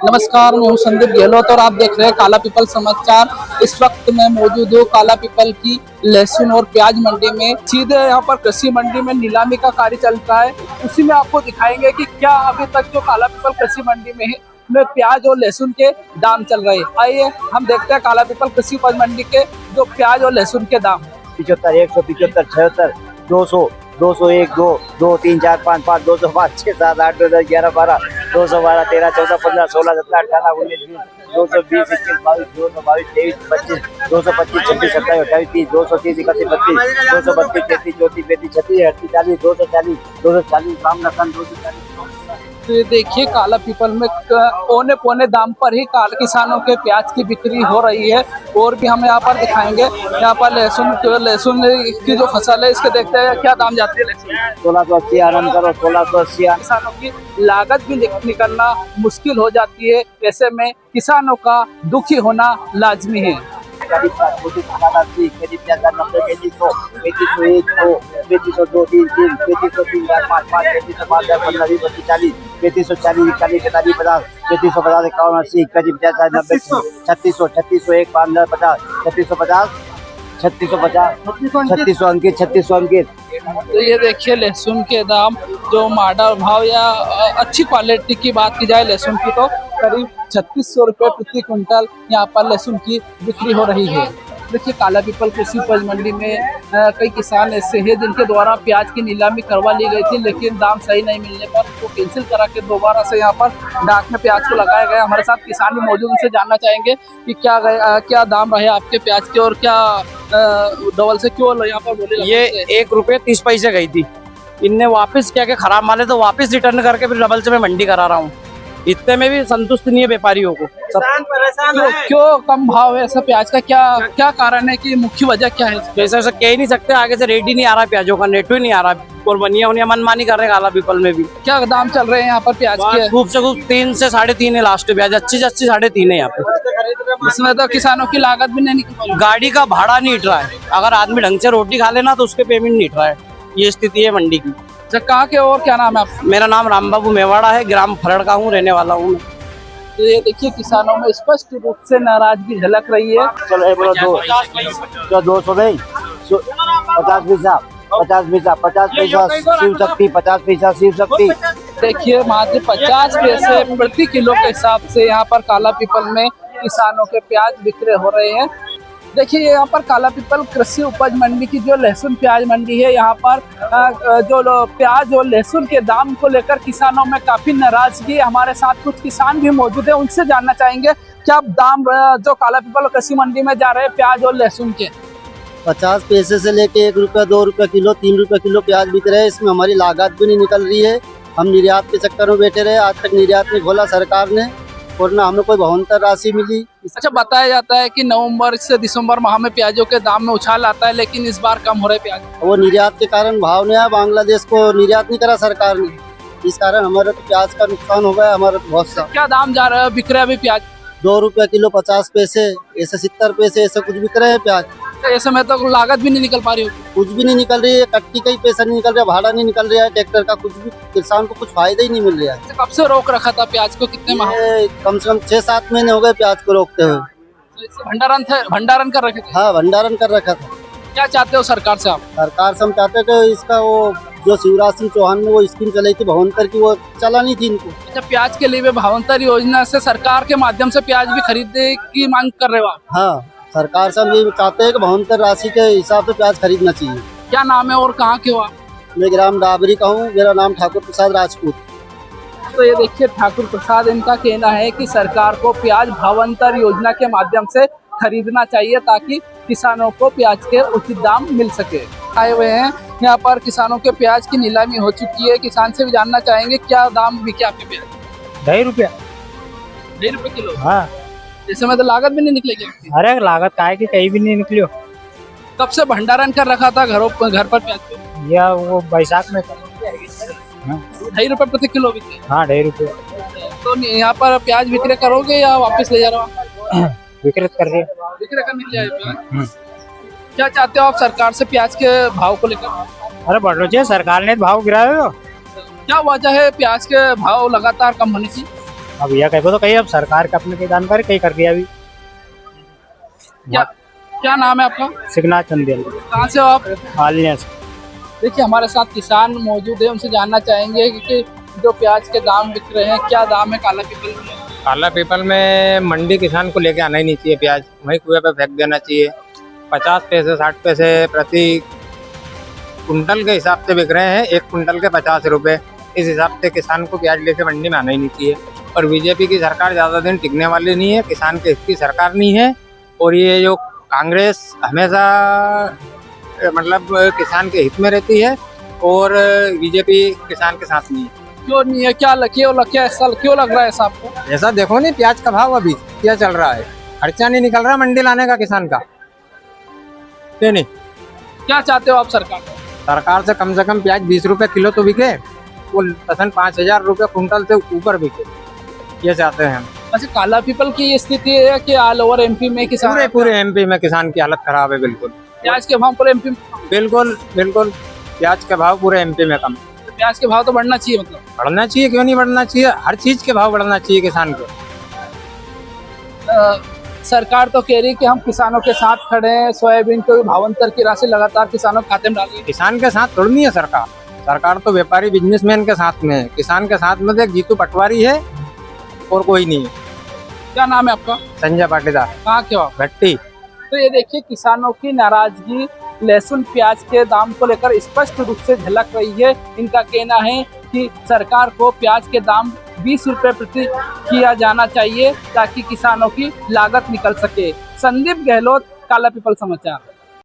नमस्कार, मैं हूं संदीप गहलोत और आप देख रहे हैं काला पीपल समाचार। इस वक्त मैं मौजूद हूं काला पीपल की लहसुन और प्याज मंडी में। सीधे यहां पर कृषि मंडी में नीलामी का कार्य चल रहा है, उसी में आपको दिखाएंगे कि क्या अभी तक जो काला पीपल कृषि मंडी में प्याज और लहसुन के दाम चल रहे हैं। आइए हम देखते हैं काला पीपल कृषि उपज मंडी के जो प्याज और लहसुन के दाम। 75, 175, 76, 200, 201, 2, 2, 3, 4, 5, 5, 205, 6, 7, 8, 9, 10, 11, 12, 212, 13, 14, 15, 16, 17, 18, 19, 20, 220, 21, 22, 222, 23, 25, 225, 26, 27, 28, 30, 230, 31, 32, 232, 33, 34, 35, 36, 38, 40, 240, 240, राम लखन 240। तो ये देखिए काला पीपल में पौने पौने दाम पर ही किसानों के प्याज की बिक्री हो रही है। और भी हम यहाँ पर दिखाएंगे। यहाँ पर लहसुन की जो फसल है इसके देखते हैं क्या दाम जाती है। लहसुन 1680 आराम करो, 1680। किसानों की लागत भी निकलना मुश्किल हो जाती है, ऐसे में किसानों का दुखी होना लाजमी है। 35, 3600 अंकित। तो ये देखिए लहसुन के दाम जो मॉडल भाव या अच्छी क्वालिटी की बात की जाए लहसुन की तो करीब 3600 रुपये प्रति क्विंटल यहाँ पर लहसुन की बिक्री हो रही है। देखिए काला पीपल कृषि उपज मंडी में कई किसान ऐसे हैं जिनके द्वारा प्याज की नीलामी करवा ली गई थी, लेकिन दाम सही नहीं मिलने पर वो कैंसिल करा के दोबारा से यहाँ पर डाक में प्याज को लगाया गया। हमारे साथ किसान भी मौजूद, उनसे जानना चाहेंगे कि क्या दाम रहे आपके प्याज के और क्या डबल से क्यों यहाँ पर बोले। ये 1 रुपये 30 पैसे गई थी, इनने वापस क्या के खराब माल है तो वापस रिटर्न करके फिर डबल से मैं मंडी करा रहा हूँ। इतने में भी संतुष्ट नहीं है व्यापारियों को। क्यों कम भाव है ऐसा प्याज का? क्या कारण है कि मुख्य वजह क्या है? जैसे ऐसा कह ही नहीं सकते, आगे से रेट ही नहीं आ रहा प्याजों का, नेट ही नहीं आ रहा और बनिया उनिया मनमानी कर रहे हैं। काला पीपल में भी क्या दाम चल रहे हैं यहाँ पर प्याज के? खूब से खूब 3 से 3.5 है लास्ट प्याज, अच्छी से अच्छी 3.5 है यहाँ पे। इसमें तो किसानों की लागत भी नहीं निकल, गाड़ी का भाड़ा नहीं हिट रहा है। अगर आदमी ढंग से रोटी खा लेना तो उसके पेमेंट नहीं हिट रहा है। ये स्थिति है मंडी की। कहाँ के और क्या नाम है आपका? मेरा नाम राम बाबू मेवाड़ा है, ग्राम फरड़ का हूँ, रहने वाला हूँ। तो ये देखिए किसानों में स्पष्ट रूप से नाराजगी झलक रही है। चलो 200 नहीं, 50 पैसा, 50 पैसा, 50 पैसा शिव शक्ति, 50 पैसा शिव शक्ति। देखिए मात्र 50 पैसे प्रति किलो के हिसाब से यहाँ पर काला पीपल में किसानों के प्याज बिक्रे हो रहे हैं। देखिए यहाँ पर काला पीपल कृषि उपज मंडी की जो लहसुन प्याज मंडी है, यहाँ पर जो प्याज और लहसुन के दाम को लेकर किसानों में काफी नाराजगी है। हमारे साथ कुछ किसान भी मौजूद है, उनसे जानना चाहेंगे क्या दाम जो काला पीपल कृषि मंडी में जा रहे हैं प्याज और लहसुन के। 50 पैसे से लेके 1 रुपया, 2 रुपया किलो, 3 रुपया किलो प्याज बिक रहे हैं। इसमें हमारी लागत भी नहीं निकल रही है। हम निर्यात के चक्कर में बैठे रहे, आज तक निर्यात नहीं खोला सरकार ने और ना हमें कोई भावंतर राशि मिली। अच्छा, बताया जाता है कि नवंबर से दिसंबर माह में प्याजों के दाम में उछाल आता है, लेकिन इस बार कम हो रहे प्याज। वो निर्यात के कारण भाव नहीं आया, बांग्लादेश को निर्यात नहीं करा सरकार ने, इस कारण हमारे तो प्याज का नुकसान हो गया हमारा बहुत सा। क्या दाम जा रहा है बिक रहा है अभी प्याज? 2 रुपया किलो, 50 पैसे, ऐसे 70 पैसे, ऐसे कुछ बिक रहे हैं प्याज। ऐसे में तो लागत भी नहीं निकल पा रही होगी। कुछ भी नहीं निकल रही है, कट्टी का ही पैसा नहीं निकल रहा, भाड़ा नहीं निकल रहा है ट्रैक्टर का, कुछ भी किसान को कुछ फायदा ही नहीं मिल रहा है। कब से रोक रखा था प्याज को? कितने माह? कम से कम 6-7 महीने हो गए प्याज को रोकते हुए। भंडारण कर रखे थे? हाँ, भंडारण कर रखा था। क्या चाहते हो सरकार से आप? सरकार से हम चाहते थे इसका वो जो शिवराज सिंह चौहान ने वो स्कीम चलाई थी भावंतर की, वो चलानी थी इनको। अच्छा, प्याज के लिए भावंतर योजना से सरकार के माध्यम से प्याज भी खरीदने की मांग कर रहे हो आप? हाँ, सरकार से हम ये चाहते हैं कि भावंतर राशि के हिसाब से प्याज खरीदना चाहिए। क्या नाम है और कहाँ के हो आप? मैं ग्राम डाबरी का हूँ, मेरा नाम ठाकुर प्रसाद राजपूत। तो ये देखिए ठाकुर प्रसाद, इनका कहना है कि सरकार को प्याज भावांतर योजना के माध्यम से खरीदना चाहिए ताकि किसानों को प्याज के उचित दाम मिल सके। आए हुए हैं यहाँ पर किसानों के प्याज की नीलामी हो चुकी है, किसान से भी जानना चाहेंगे क्या दाम बिके आपके प्याज? 2.5 रुपया। 2.5 रुपये किलो? हाँ। इस समय तो लागत भी नहीं निकलेगी आपकी? अरे लागत काहे की कहीं भी नहीं निकलियो। कब से भंडारण कर रखा था घर पर प्याज को? या वो बैसाख में 2.5 रुपये प्रति किलो बिके? हाँ, 2.5 रुपये। तो यहाँ पर प्याज विक्रय करोगे या वापस ले जा रहे हो? विक्रय कर रहे, विक्रय करने के लिए प्याज। क्या चाहते हो आप सरकार से प्याज के भाव को लेकर? अरे बढ़ चाहिए, सरकार ने भाव गिराया। क्या वजह है प्याज के भाव लगातार कम होने की? अब भैया कहीं तो कहीं अब सरकार का अपने दान करे कहीं कर दिया अभी। क्या क्या नाम है आपका? सिग्नाथ चंदेल कहाँ से हो आप? हालिया से। देखिए हमारे साथ किसान मौजूद है, उनसे जानना चाहेंगे कि जो प्याज के दाम बिक रहे हैं, क्या दाम है काला पीपल में? काला पीपल में मंडी किसान को लेके आना ही नहीं चाहिए, प्याज वहीं कुएं पे फेंक देना चाहिए। 50 पैसे 60 पैसे प्रति कुंटल के हिसाब से बिक रहे हैं, एक कुंटल के 50 रुपए। इस हिसाब से किसान को प्याज लेके मंडी में आना ही नहीं चाहिए। और बीजेपी की सरकार ज़्यादा दिन टिकने वाली नहीं है, किसान के हित की सरकार नहीं है। और ये जो कांग्रेस हमेशा मतलब किसान के हित में रहती है और बीजेपी किसान के साथ नहीं है। क्यों नहीं है? क्या ऐसा क्यों लग रहा है ऐसा आपको? ऐसा देखो नहीं, प्याज का भाव अभी क्या चल रहा है, खर्चा नहीं निकल रहा मंडी लाने का किसान का। क्यों नहीं? क्या चाहते हो आप सरकार से? सरकार से कम प्याज 20 रुपए किलो तो बिके, वो 5,000 रुपए कुंटल से ऊपर बिके, ये चाहते हैं हम। अच्छा, काला पीपल की ये स्थिति है कि ऑल ओवर एमपी में किसान पूरे एमपी में किसान की हालत खराब है। बिल्कुल प्याज के भाव पूरे एमपी में? बिल्कुल प्याज के भाव पूरे एमपी में कम। प्याज के भाव तो बढ़ना चाहिए, मतलब बढ़ना चाहिए, क्यों नहीं बढ़ना चाहिए? हर चीज के भाव बढ़ना चाहिए किसान के। सरकार तो कह रही है कि हम किसानों के साथ खड़े हैं, सोयाबीन को भावांतर की राशि लगातार किसानों के खाते में डाल रही है। किसान के साथ थोड़ी नहीं है सरकार तो व्यापारी बिजनेसमैन के साथ में है। किसान के साथ में तो एक जीतू पटवारी है और कोई नहीं है। क्या नाम है आपका? संजय पाटीदार, कहाँ के हो आप? भट्टी। तो ये देखिए किसानों की नाराजगी लहसुन प्याज के दाम को लेकर स्पष्ट रूप से झलक रही है। इनका कहना है कि सरकार को प्याज के दाम 20 रुपए प्रति किया जाना चाहिए ताकि किसानों की लागत निकल सके। संदीप गहलोत, काला पीपल समाचार।